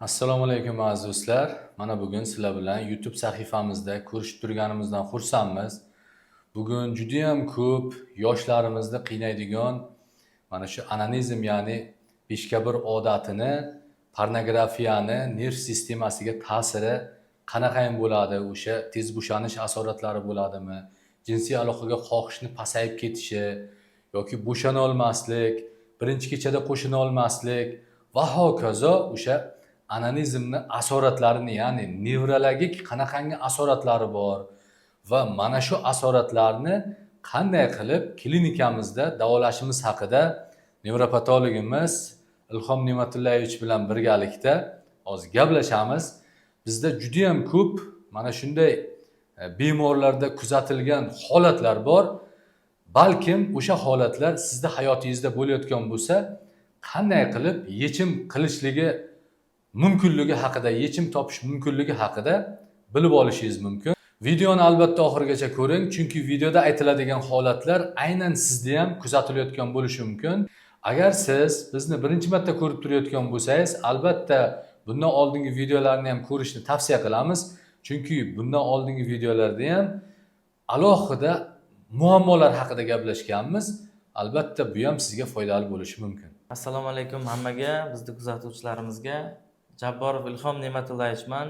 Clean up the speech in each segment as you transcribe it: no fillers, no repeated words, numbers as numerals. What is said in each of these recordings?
Assalomu alaykum aziz do'stlar. Mana bugun sizlar bilan YouTube sahifamizda ko'rishib turganimizdan xursandmiz. Bugun juda ham ko'p yoshlarimizni qiynaydigan mana shu onanizm, ya'ni beshkabir odatini, pornografiyani nerv sistemasiga ta'siri qanaqayin bo'ladi? O'sha tez bo'shanish asoratlari bo'ladimi? Jinsiy aloqaga xohishni pasayib ketishi yoki bo'shana olmaslik, birinchi kechada qo'shina olmaslik va hokazo o'sha onanizmni asoratlarini, ya'ni nevrologik qanaqangi asoratlari bor va mana shu asoratlarni qanday qilib klinikamizda davolashimiz haqida nevropatologimiz Ilhom Ne'matullayevich bilan birgalikda hozir gaplashamiz. Bizda juda ham ko'p mana shunday bemorlarda kuzatilgan holatlar bor. Balkim o'sha holatlar sizda hayotingizda bo'layotgan bo'lsa, qanday qilib yechim qilishligi mumkinligi haqida, yechim topish mumkinligi haqida bilib olishingiz mumkin. Videoni albatta oxirigacha ko'ring, chunki videoda aytiladigan holatlar aynan sizda ham kuzatilayotgan bo'lishi mumkin. Agar siz bizni birinchi marta ko'rib turayotgan bo'lsangiz, albatta bundan oldingi videolarni ham ko'rishni tavsiya qilamiz. Chunki bundan oldingi videolarda ham alohida muammolar haqida gaplashganmiz. Albatta bu ham sizga foydali bo'lishi mumkin. Assalomu alaykum hammaga, bizni kuzatuvchilarimizga. Jabborov Ilhom Ne'matullayevman,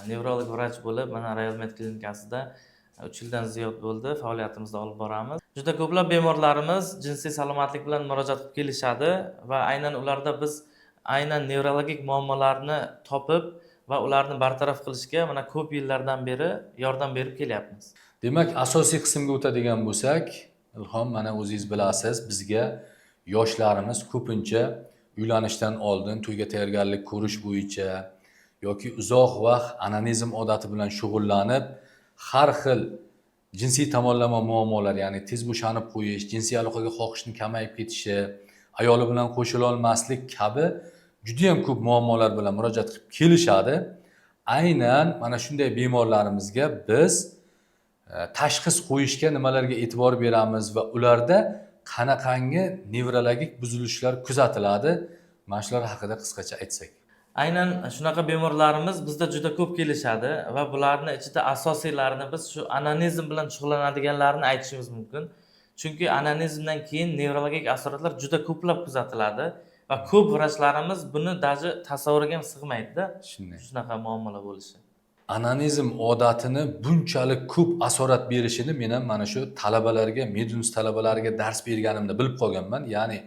nevrolog vrach bo'lib, mana Royal Med klinikasida 3 yildan ziyod bo'ldi faoliyatimizni olib boramiz. Juda ko'plab bemorlarimiz jinsiy salomatlik bilan murojaat qilib kelishadi va aynan ularda biz aynan nevrologik muammolarni topib va ularni bartaraf qilishga mana ko'p yillardan beri yordam berib kelyapmiz. Demak, asosiy qismga o'tadigan bo'lsak, Ilhom, mana o'zingiz bilasiz, bizga yoshlarimiz ko'pincha uylanishdan oldin to'yga tayyorgarlik ko'rish bo'yicha yoki uzoq vaqt onanizm odati bilan shug'ullanib, har xil jinsiy tomonlama muammolar, ya'ni tez bo'shanib qo'yish, jinsiy aloqaga xohishni kamayib ketishi, ayoli bilan qo'shila olmaslik kabi juda ham ko'p muammolar bilan murojaat qilib kelishadi. Aynan mana shunday bemorlarimizga biz tashxis qo'yishga nimalarga e'tibor beramiz va ularda qanaqangi nevrologik buzilishlar kuzatiladi? Mana shular haqida qisqacha aytsak. Aynan shunaqa bemorlarimiz bizda juda ko'p kelishadi va bularning ichida asosiylarini biz shu onanizm bilan shug'ullanadiganlarni aytishimiz mumkin. Chunki onanizmdan keyin nevrologik asoratlar juda ko'plab kuzatiladi va ko'p vrachlarimiz buni даже tasavvuriga ham sig'maydi-da. Shunaqa muammolar bo'lishi. Onanizm odatini bunchalik ko'p asorat berishini men ham mana shu talabalarga, medunus talabalariga dars berganimda bilib qolganman. Ya'ni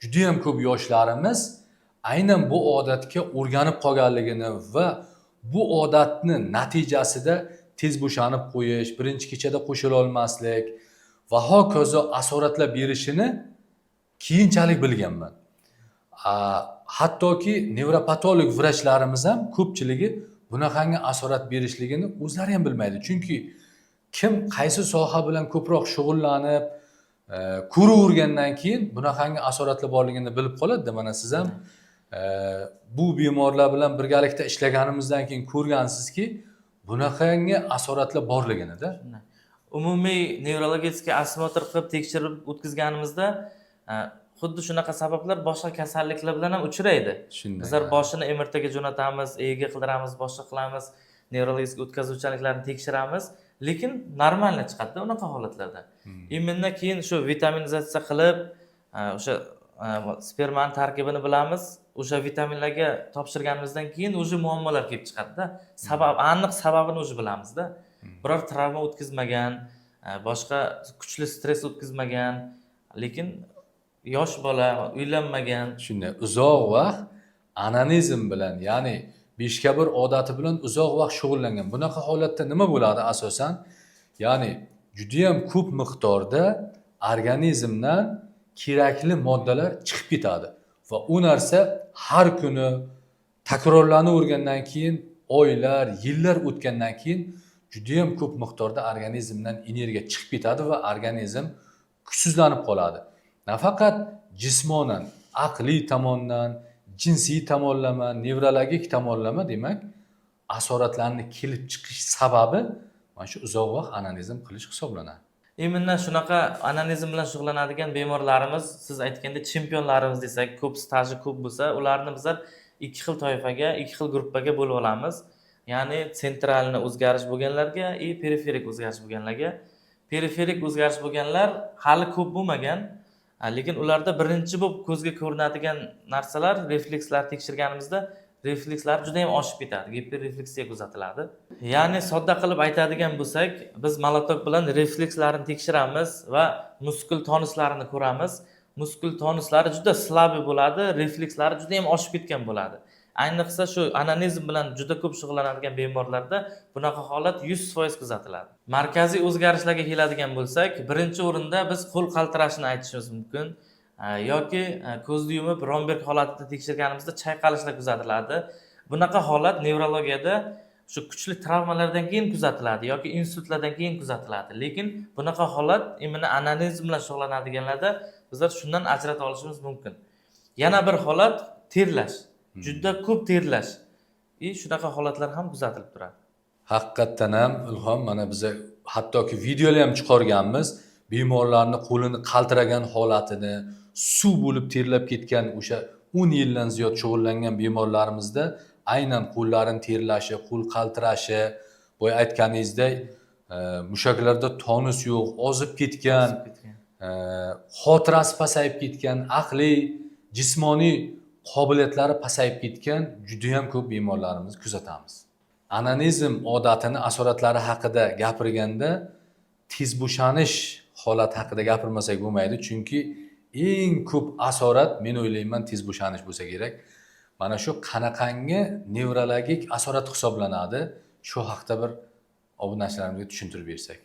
juda ham ko'p yoshlarimiz aynan bu odatga o'rganib qolganligini va bu odatni natijasida tez bo'shanib qo'yish, birinchi kechada qo'shila olmaslik va hokazo asoratlar berishini keyinchalik bilganman. Hattoki nevropatolog vrachlarimiz ham ko'pchiligi bunaqangi asorat berishligini o'zlari ham bilmaydi. Chunki kim qaysi soha bilan ko'proq shug'ullanib, ko'ravergandan keyin bunaqangi asoratlar borligini bilib qoladi. Mana siz ham bu bemorlar bilan birgalikda ishlaganimizdan keyin ko'rgansizki, bunaqangi asoratlar borligini-da. Umumiy nevrologik osmotr qilib tekshirib o'tkazganimizda xuddi shunaqa sabablar boshqa kasalliklar bilan ham uchraydi. Bizlar boshini MRTga jo'natamiz, EEG qildiramiz, boshqa qilamiz, nevrologik o'tkazuvchanliklarni tekshiramiz, lekin normalni chiqadi unaqa holatlarda. Immundan keyin shu vitaminizatsiya qilib, o'sha spermani tarkibini bilamiz, o'sha vitaminlarga topshirganimizdan keyin o'sha muammolar kelib chiqadi-da. Aniq sababini o'zi bilamiz-da. Biror travma o'tkazmagan, boshqa kuchli stress o'tkazmagan, lekin yosh bola, uylanmagan. Shunday uzoq vaqt onanizm bilan, ya'ni beshkabir odati bilan uzoq vaqt shug'ullangan. Bunaqa holatda nima bo'ladi asosan? Ya'ni juda ham ko'p miqdorda organizmdan kerakli moddalar chiqib ketadi va u narsa har kuni takrorlanavergandan keyin, oylar, yillar o'tgandan keyin juda ham ko'p miqdorda organizmdan energiya chiqib ketadi va organizm kuchsizlanib qoladi. Nafaqat jismonan, aqliy tomondan, jinsiy tomonlama, nevrologik tomonlama, demak, asoratlarni kelib chiqish sababi mana shu uzoq vaqt onanizm qilish hisoblanadi. Immundan shunaqa onanizm bilan shug'ullanadigan bemorlarimiz, siz aytganda chempionlarimiz desak, ko'p staji ko'p bo'lsa, ularni bizlar ikki xil toifaga, ikki xil gruppaga bo'lib olamiz. Ya'ni sentralni o'zgarish bo'lganlarga и periferik o'zgarish bo'lganlarga. Periferik o'zgarish bo'lganlar hali ko'p bo'lmagan, lekin ularda birinchi bo'lib ko'zga ko'rinadigan narsalar reflekslar tekshirganimizda reflekslar juda ham oshib ketadi, giperrefleksiya kuzatiladi. Ya'ni sodda qilib aytadigan bo'lsak, biz molotok bilan reflekslarni tekshiramiz va muskul tonuslarini ko'ramiz. Muskul tonuslari juda slabi bo'ladi, reflekslari juda ham oshib ketgan bo'ladi. Ayniqsa shu anonizm bilan juda ko'p shug'ullanadigan bemorlarda bunaqa holat 100% kuzatiladi. Markaziy o'zgarishlarga keladigan bo'lsak, birinchi o'rinda biz qo'l qaltirashini aytishimiz mumkin. Yoki ko'zni yumib Romberg holatida tekshirganimizda chayqalishlar kuzatiladi. Bunaqa holat nevrologiyada shu kuchli travmalardan keyin kuzatiladi yoki insultlardan keyin kuzatiladi. Lekin bunaqa holat immuniy anonizm bilan shug'ullanadiganlarda bizlar shundan ajrata olishimiz mumkin. Yana bir holat terlash. Juda ko'p terlash. Shunaqa holatlar ham kuzatilib turadi. Haqiqatdan ham Ilhom, mana biz hattoki videolar ham chiqarganmiz. Bemorlarning qo'lini qaltiragan holatini, suv bo'lib terlab ketgan o'sha 10 yildan ziyod shug'ullangan bemorlarimizda aynan qo'llarini terlashi, qo'l qaltirashi, boya aytganingizdek, mushaklarda tonus yo'q, ozib ketgan, xotirasi pasayib ketgan, aqliy, jismoniy qobiliyatlari pasayib ketgan juda ham ko'p bemorlarimizni kuzatamiz. Anonizm odatini asoratlari haqida gapirganda tez bo'shanish holati haqida gapirmasak bo'lmaydi, chunki eng ko'p asorat men o'ylayman tez bo'shanish bo'lsa kerak. Mana shu qanaqangi nevrologik asorat hisoblanadi, shu haqida bir obunachilarimizga tushuntirib bersak.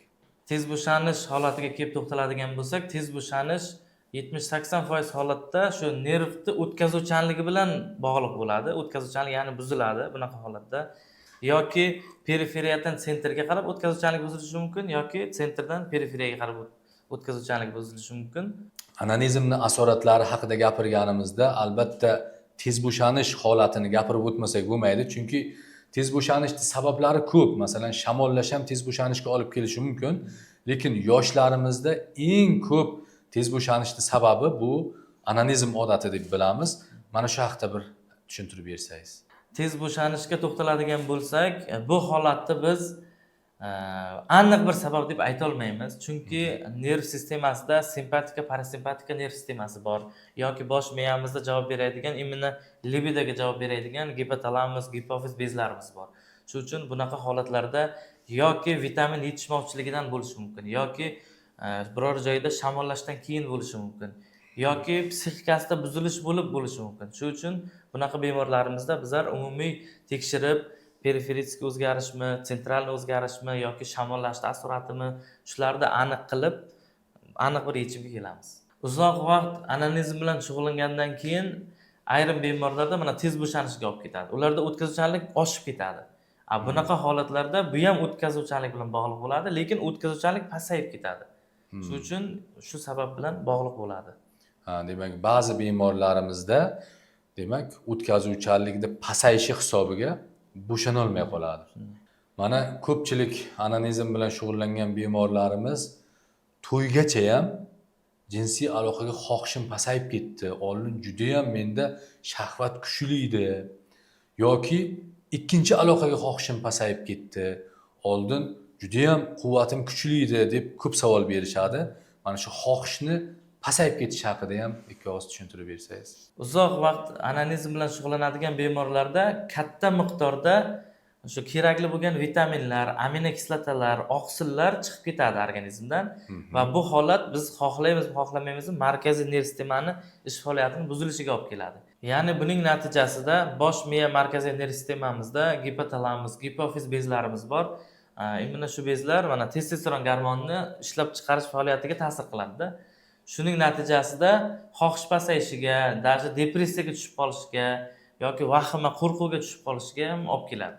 Tez bo'shanish holatiga kelib to'xtaladigan bo'lsak, tez bo'shanish 70-80% holatda shu nervni o'tkazuvchanligi bilan bog'liq bo'ladi. O'tkazuvchanlik ya'ni buziladi bunaqa holatda. Yoki periferiyadan sentrga qarab o'tkazuvchanlik buzilishi mumkin yoki sentrdan periferiyaga qarab o'tkazuvchanlik buzilishi mumkin. Anonizmning asoratlari haqida gapirganimizda albatta tez bo'shanish holatini gapirib o'tmasak bo'lmaydi, chunki tez bo'shanishning sabablari ko'p. Masalan, shamollash ham tez bo'shanishga olib kelishi mumkin, lekin yoshlarimizda eng ko'p tez bo'shanishning sababi bu anonizm odati deb bilamiz. Mana shu haqida bir tushuntirib bersangiz. Tez bo'shanishga to'xtaladigan bo'lsak, bu holatni biz aniq bir sabab deb ayta olmaymiz, chunki nerv sistemasida simpatika, parasimpatika nerv sistemasi bor yoki bosh miyamizda javob beradigan, immuniy libidoga javob beradigan gipotalamus, gipofiz bezlarimiz bor. Shuning uchun bunaqa holatlarda yoki vitamin yetishmovchiligidan bo'lishi mumkin, yoki biror joyda shamollashdan keyin bo'lishi mumkin, yoki psixikasida buzilish bo'lib bo'lishi mumkin. Shuning uchun bunaqa bemorlarimizda bizlar umumiy tekshirib, periferik o'zgarishmi, sentral o'zgarishmi yoki shamollashning asoratimi, shularni aniq qilib, aniq bir yechimga kelamiz. Uzoq vaqt anonizm bilan shug'ullangandan keyin ayrim bemorlarda mana tez bo'shanishga olib ketadi. Ularda o'tkazuvchanlik oshib ketadi. Bunaqa holatlarda bu ham o'tkazuvchanlik bilan bog'liq bo'ladi, lekin o'tkazuvchanlik pasayib ketadi. Shuning uchun shu sabab bilan bog'liq bo'ladi. Demak, ba'zi bemorlarimizda demak, o'tkazuvchanlikni pasayishi hisobiga bo'shana olmay qoladi. Mana ko'pchilik anonizm bilan shug'ullangan bemorlarimiz to'ygacha ham jinsiy aloqaga xohishim pasayib ketdi. Oldin juda ham menda shahvat kuchli edi yoki ikkinchi aloqaga xohishim pasayib ketdi. Oldin juda ham quvvatim kuchli edi deb ko'p savol berishadi. Mana shu xohishni pasayib ketish haqida ham ikki og'iz tushuntirib bersangiz. Uzoq vaqt anonizm bilan shug'ullanadigan bemorlarda katta miqdorda shu kerakli bo'lgan vitaminlar, aminokislotalar, oqsillar chiqib ketadi organizmdan va bu holat biz xohlaymiz, xohlamaymiz, markaziy nerv sistemani ish faoliyatining buzilishiga olib keladi. Ya'ni buning natijasida bosh miya markaziy nerv sistemamizda gipotalamus, gipofiz bezlarimiz bor. Mana shu bezlar mana testosteron gormonini ishlab chiqarish faoliyatiga ta'sir qiladi. Shuning natijasida xohish pasayishiga, даже depressiyaga tushib qolishiga yoki vahima, qo'rquvga tushib qolishiga ham olib keladi.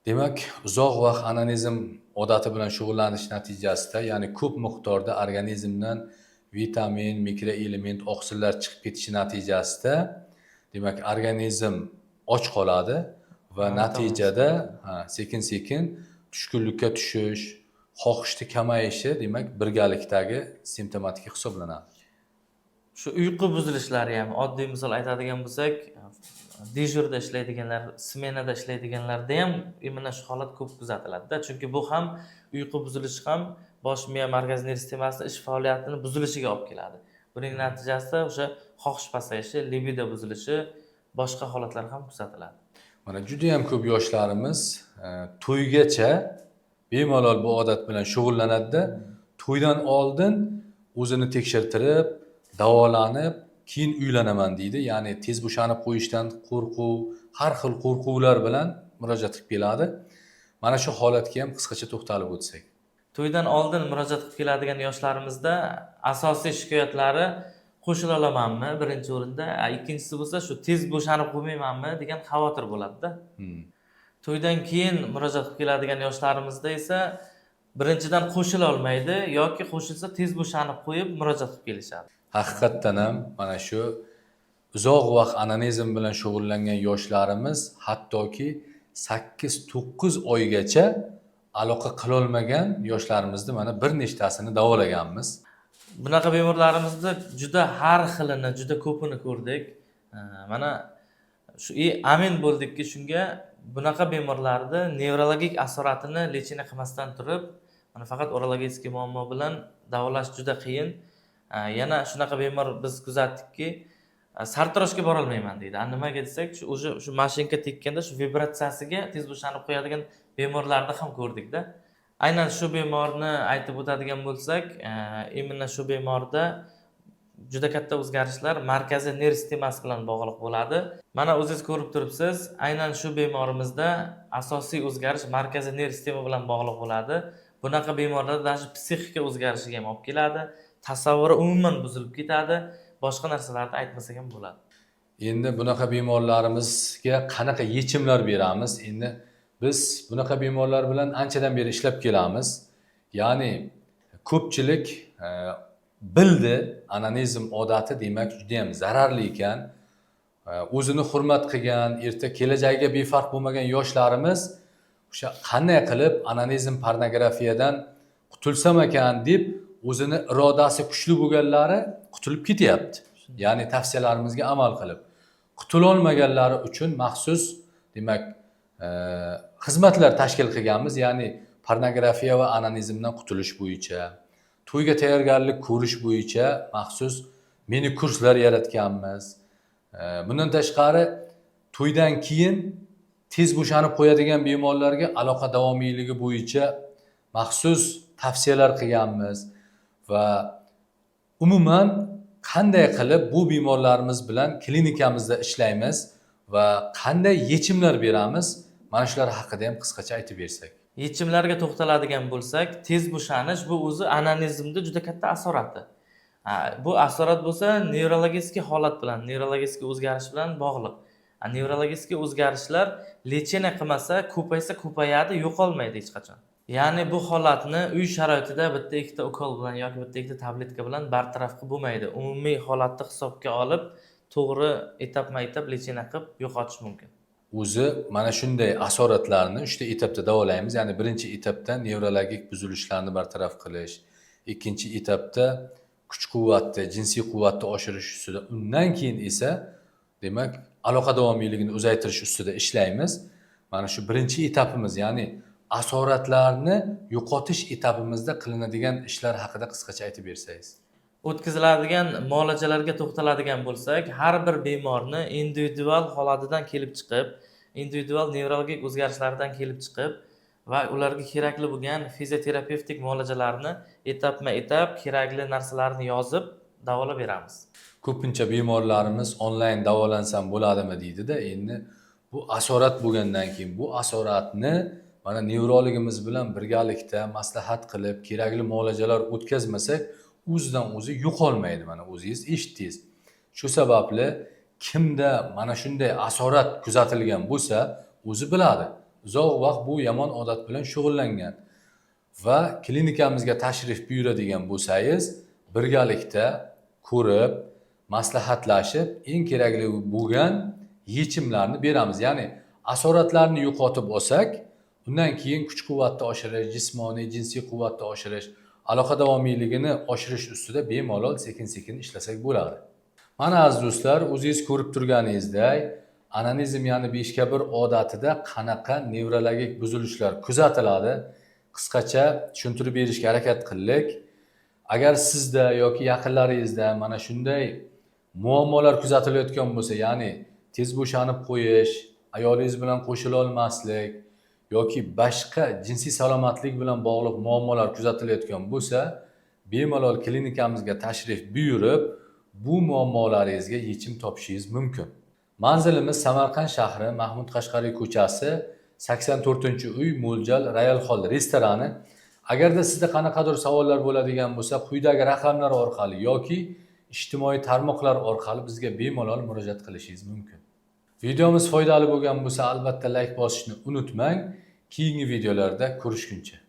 Demak, uzoq vaqt anonizm odati bilan shug'ullanish natijasida, ya'ni ko'p miqdorda organizmdan vitamin, mikroelement, oqsillar chiqib ketishi natijasida, demak, organizm och qoladi va natijada sekin-sekin tushkunlikka tushish, xohishni kamayishi, demak, birgalikdagi simptomatika hisoblanadi. Shu uyqu buzilishlari ham oddiy misol aytadigan bo'lsak, dejurda ishlaydiganlar, smenada ishlaydiganlarda ham mana shu holat ko'p kuzatiladi-da. Chunki bu ham uyqu buzilishi ham bosh miya markaziy nerv sistemasida ish faoliyatini buzilishiga olib keladi. Buning natijasida o'sha xohish pasayishi, libido buzilishi, boshqa holatlar ham kuzatiladi. Mana juda ham ko'p yoshlarimiz to'ygacha bemalol bu odat bilan shug'ullanadi-da, to'ydan oldin o'zini tekshirtirib, davolanib, keyin uylanaman deydi. Ya'ni tez bo'shanib qo'yishdan qo'rquv, har xil qo'rquvlar bilan murojaat qilib keladi. Mana shu holatga ham qisqacha to'xtalib o'tsak. To'ydan oldin murojaat qilib keladigan yoshlarimizda asosiy shikoyatlari qo'shila olamanmi birinchi o'rinda, ikkinchisi bo'lsa shu tez bo'shanib qo'ymaymanmi degan xavotir bo'ladi-da. To'ydan keyin murojaat qilib keladigan yoshlarimizda esa birinchidan qo'shila olmaydi yoki qo'shilsa tez bo'shanib qo'yib murojaat qilib kelishadi. Haqiqatdan ham mana shu uzoq vaqt anonizm bilan shug'ullangan yoshlarimiz hattoki 8-9 oygacha aloqa qila olmagan yoshlarimizni mana bir nechtasini davolaganmiz. Bunaqa bemorlarimizni juda har xilini, juda ko'pini ko'rdik. Mana shu amin bo'ldikki shunga bunaqa bemorlarni nevrologik asoratini lecheniya qilmasdan turib, mana faqat urologik muammo bilan davolash juda qiyin. Yana shunaqa bemor biz kuzatdikki, sartaroshga bora olmayman deydi. Nimaga desak, shu mashinka tekkanda shu vibratsiyasiga tez bo'shanib qo'yadigan bemorlarni ham ko'rdik-da. Aynan shu bemorni aytib o'tadigan bo'lsak, imенно shu bemorda juda katta o'zgarishlar markaziy nerv sistemasi bilan bog'liq bo'ladi. Mana o'zingiz ko'rib turibsiz, aynan shu bemorimizda asosiy o'zgarish markaziy nerv sistemi bilan bog'liq bo'ladi. Bunaqa bemorlarda даже psixika o'zgarishiga ham olib keladi. Tasavvuri umuman buzilib ketadi. Boshqa narsalarni aytmasak ham bo'ladi. Endi bunaqa bemorlarimizga qanaqa yechimlar beramiz? Endi biz bunaqa bemorlar bilan anchadan beri ishlab kelamiz. Ya'ni ko'pchilik bildi, anonizm odati demak juda ham zararli ekan. O'zini hurmat qilgan, erta kelajagiga befarq bo'lmagan yoshlarimiz o'sha qanday qilib anonizm pornografiyadan qutulsam ekan deb o'zini irodasi kuchli bo'lganlari qutulib ketyapti. Ya'ni tavsiyalarimizga amal qilib. Qutulolmaganlari uchun maxsus demak xizmatlar tashkil qilganmiz. Ya'ni pornografiya va anonizmdan qutulish bo'yicha, to'yga tayyorgarlik ko'rish bo'yicha maxsus mini kurslar yaratganmiz. Bundan tashqari to'ydan keyin tez bo'shanib qo'yadigan bemorlarga aloqa davomiyligi bo'yicha maxsus tavsiyalar qilganmiz va umuman qanday qilib bu bemorlarimiz bilan klinikamizda ishlaymiz va qanday yechimlar beramiz, mana shular haqida ham qisqacha aytib bersak. Yechimlarga to'xtaladigan bo'lsak, tez bo'shanish bu o'zi anonizmda juda katta asorati. Bu asorat bo'lsa nevrologik holat bilan, nevrologik o'zgarish bilan bog'liq. Nevrologik o'zgarishlar lecheniya qilmasa, ko'payadi, yo'qolmaydi hech qachon. Ya'ni bu holatni uy sharoitida bitta ikkita ukol bilan yoki bitta ikkita tabletka bilan bartaraf qilib bo'lmaydi. Umumiy holatni hisobga olib, to'g'ri etapma-etap lecheniya qilib yo'qotish mumkin. O'zi mana shunday asoratlarni 3 ta etapda davolaymiz. Ya'ni birinchi etapda nevrologik buzilishlarni bartaraf qilish, ikkinchi etapda kuch-quvvatni, jinsiy quvvatni oshirish ustida, undan keyin esa demak aloqa davomiyligini uzaytirish ustida ishlaymiz. Mana shu birinchi etapimiz, ya'ni asoratlarni yo'qotish etapimizda qilinadigan ishlar haqida qisqacha aytib bersangiz. O'tkaziladigan muolajalarga to'xtaladigan bo'lsak, har bir bemorni individual holatidan kelib chiqib, individual nevrologik o'zgarishlardan kelib chiqib va ularga kerakli bo'lgan fizioterapevtik muolajalarni etapma-etap kerakli narsalarni yozib davolab beramiz. Ko'pincha bemorlarimiz onlayn davolansam bo'ladimi deydi-da. Endi bu asorat bo'lgandan keyin bu asoratni mana nevrologimiz bilan birgalikda maslahat qilib, kerakli muolajalar o'tkazmasak, o'zidan o'zi yo'qolmaydi. Mana o'zingiz eshitdingiz. Shu sababli kimda mana shunday asorat kuzatilgan bo'lsa, o'zi biladi. Uzoq vaqt bu yomon odat bilan shug'ullangan va klinikamizga tashrif buyuradigan bo'lsangiz, birgalikda ko'rib, maslahatlashib, eng kerakli bo'lgan yechimlarni beramiz. Ya'ni asoratlarni yo'qotib olsak, undan keyin kuch-quvvatni oshirish, jismoniy, jinsiy quvvatni oshirish, aloqa davomiyligini oshirish ustida bemalol sekin-sekin ishlasak bo'ladi. Mana aziz do'stlar, o'zingiz ko'rib turganingizdek, anonizm ya'ni 5 odatida qanaqa nevrologik buzilishlar kuzatiladi, qisqacha tushuntirib berishga harakat qildik. Agar sizda yoki yaqinlaringizda mana shunday muammolar kuzatilayotgan bo'lsa, ya'ni tez bo'shanib qo'yish, ayolingiz bilan qo'shila olmaslik yoki boshqa jinsiy salomatlik bilan bog'liq muammolar kuzatilayotgan bo'lsa, bemalol klinikamizga tashrif buyurib, bu muammolaringizga yechim topishingiz mumkin. Manzilimiz Samarqand shahri, Mahmud Qashqariy ko'chasi, 84-uy, Mo'ljal Royal Hall restorani. Agarda sizda qanaqadir savollar bo'ladigan bo'lsa, quyidagi raqamlar orqali yoki ijtimoiy tarmoqlar orqali bizga bemalol murojaat qilishingiz mumkin. Videomiz foydali bo'lgan bo'lsa, albatta like bosishni unutmang. Keyingi videolarda ko'rishguncha.